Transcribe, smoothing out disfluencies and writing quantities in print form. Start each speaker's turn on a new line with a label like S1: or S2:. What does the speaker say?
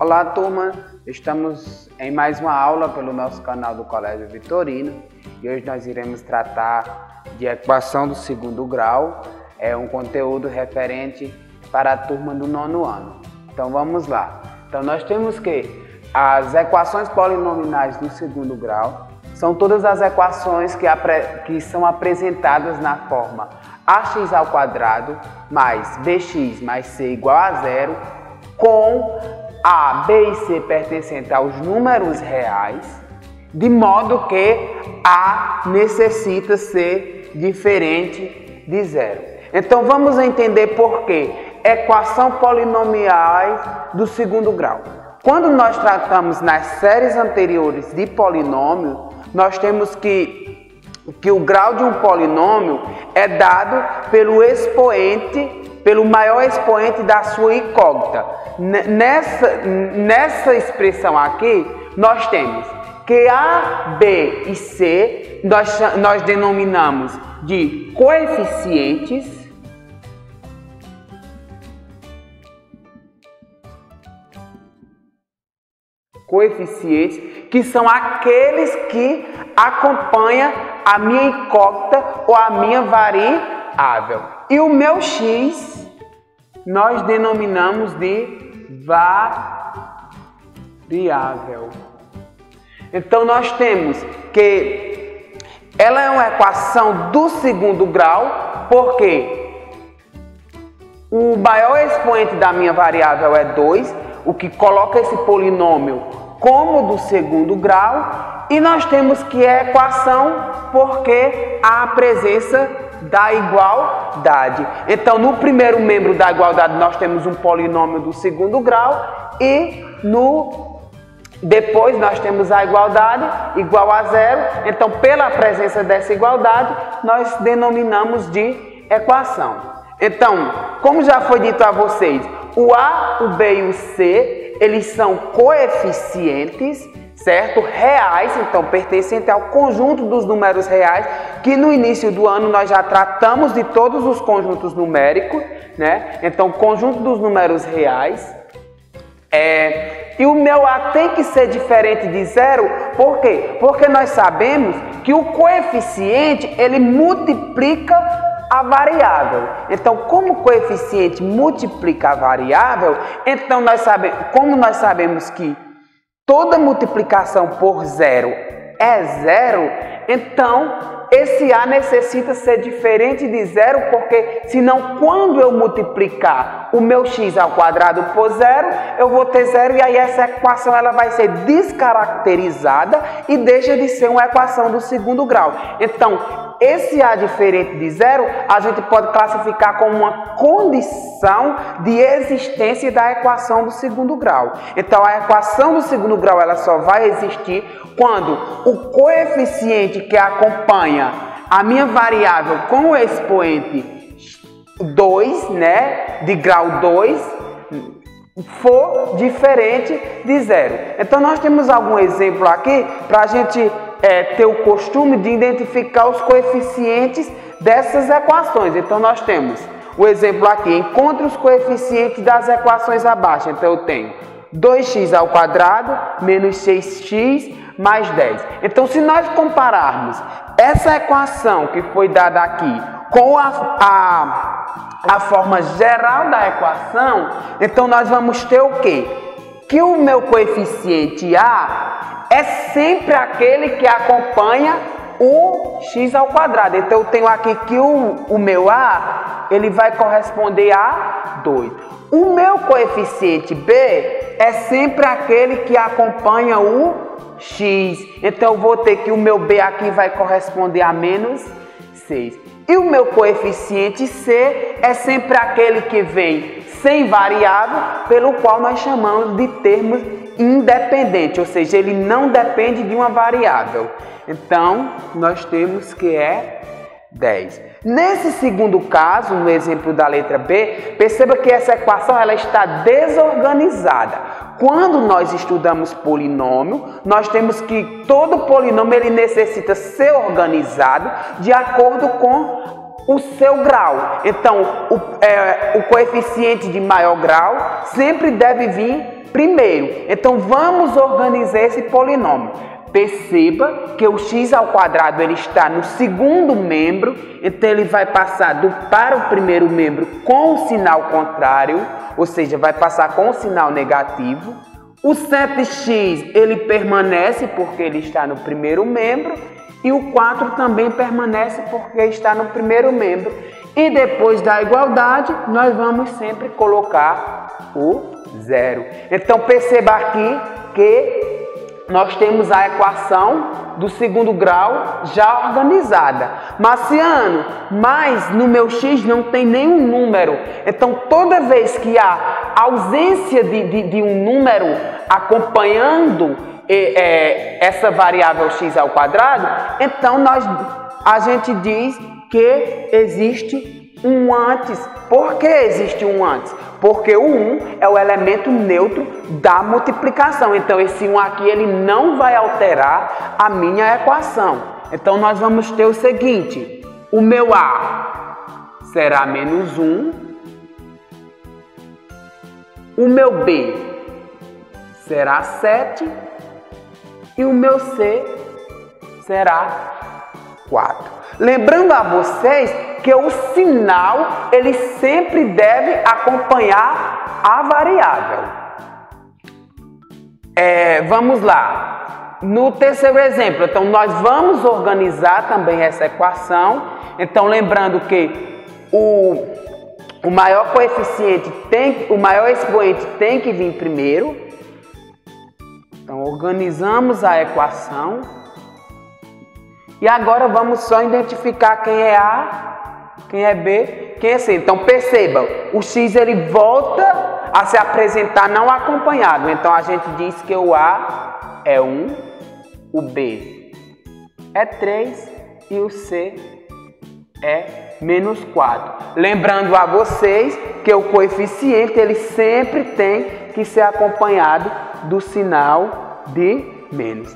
S1: Olá, turma! Estamos em mais uma aula pelo nosso canal do Colégio Vitorino e hoje nós iremos tratar de equação do segundo grau, um conteúdo referente para a turma do 9º ano. Então vamos lá. Então nós temos que as equações polinomiais do segundo grau são todas as equações que são apresentadas na forma ax² mais bx mais c igual a zero, com a, b e c pertencentes aos números reais, de modo que a necessita ser diferente de zero. Então vamos entender por quê. Equação polinomiais do segundo grau. Quando nós tratamos nas séries anteriores de polinômio, nós temos que o grau de um polinômio é dado pelo expoente, pelo maior expoente da sua incógnita. Nessa expressão aqui, nós temos que A, B e C nós denominamos de coeficientes que são aqueles que acompanham a minha incógnita ou a minha variável. E o meu x nós denominamos de variável. Então nós temos que ela é uma equação do segundo grau, porque o maior expoente da minha variável é 2, o que coloca esse polinômio como do segundo grau, e nós temos que é equação porque há a presença da igualdade. Então, no primeiro membro da igualdade, nós temos um polinômio do segundo grau e depois nós temos a igualdade igual a zero. Então, pela presença dessa igualdade, nós denominamos de equação. Então, como já foi dito a vocês, o A, o B e o C, eles são coeficientes, certo? Reais, então pertencentes ao conjunto dos números reais, que no início do ano nós já tratamos de todos os conjuntos numéricos, né? Então, conjunto dos números reais. E o meu A tem que ser diferente de zero, por quê? Porque nós sabemos que o coeficiente, ele multiplica a variável. Então, como o coeficiente multiplica a variável, então como nós sabemos que toda multiplicação por zero é zero, então esse A necessita ser diferente de zero, porque senão quando eu multiplicar o meu x² por zero, eu vou ter zero, e aí essa equação ela vai ser descaracterizada e deixa de ser uma equação do segundo grau. Então, esse A diferente de zero, a gente pode classificar como uma condição de existência da equação do segundo grau. Então, a equação do segundo grau ela só vai existir quando o coeficiente que acompanha a minha variável com o expoente 2, né, de grau 2, for diferente de zero. Então, nós temos algum exemplo aqui para a gente ter o costume de identificar os coeficientes dessas equações. Então, nós temos o exemplo aqui: encontre os coeficientes das equações abaixo. Então, eu tenho 2x² menos 6x mais 10. Então, se nós compararmos essa equação que foi dada aqui com a forma geral da equação, então nós vamos ter o quê? Que o meu coeficiente A é sempre aquele que acompanha o x². Então eu tenho aqui que o meu A ele vai corresponder a 2. O meu coeficiente B é sempre aquele que acompanha o x. Então eu vou ter que o meu B aqui vai corresponder a menos 6. E o meu coeficiente C é sempre aquele que vem sem variável, pelo qual nós chamamos de termo independente, ou seja, ele não depende de uma variável. Então, nós temos que é 10. Nesse segundo caso, no exemplo da letra B, perceba que essa equação ela está desorganizada. Quando nós estudamos polinômio, nós temos que todo polinômio ele necessita ser organizado de acordo com o seu grau. Então, o coeficiente de maior grau sempre deve vir primeiro. Então vamos organizar esse polinômio. Perceba que o x ao quadrado ele está no segundo membro, então ele vai passar para o primeiro membro com o sinal contrário, ou seja, vai passar com o sinal negativo. O 7x ele permanece porque ele está no primeiro membro e o 4 também permanece porque está no primeiro membro. E depois da igualdade, nós vamos sempre colocar o zero. Então perceba aqui que nós temos a equação do segundo grau já organizada. Marciano, mas no meu x não tem nenhum número. Então toda vez que há ausência de um número acompanhando essa variável x ao quadrado, então a gente diz que existe um antes. Por que existe um antes? Porque o 1 é o elemento neutro da multiplicação. Então esse 1 aqui ele não vai alterar a minha equação. Então nós vamos ter o seguinte: o meu A será menos 1, o meu B será 7 e o meu C será 4. Lembrando a vocês que o sinal ele sempre deve acompanhar a variável. Vamos lá. No terceiro exemplo, então nós vamos organizar também essa equação. Então lembrando que o maior coeficiente o maior expoente tem que vir primeiro. Então organizamos a equação. E agora vamos só identificar quem é A, quem é B, quem é C. Então perceba, o x ele volta a se apresentar não acompanhado. Então a gente diz que o A é 1, o B é 3 e o C é menos 4. Lembrando a vocês que o coeficiente ele sempre tem que ser acompanhado do sinal de menos.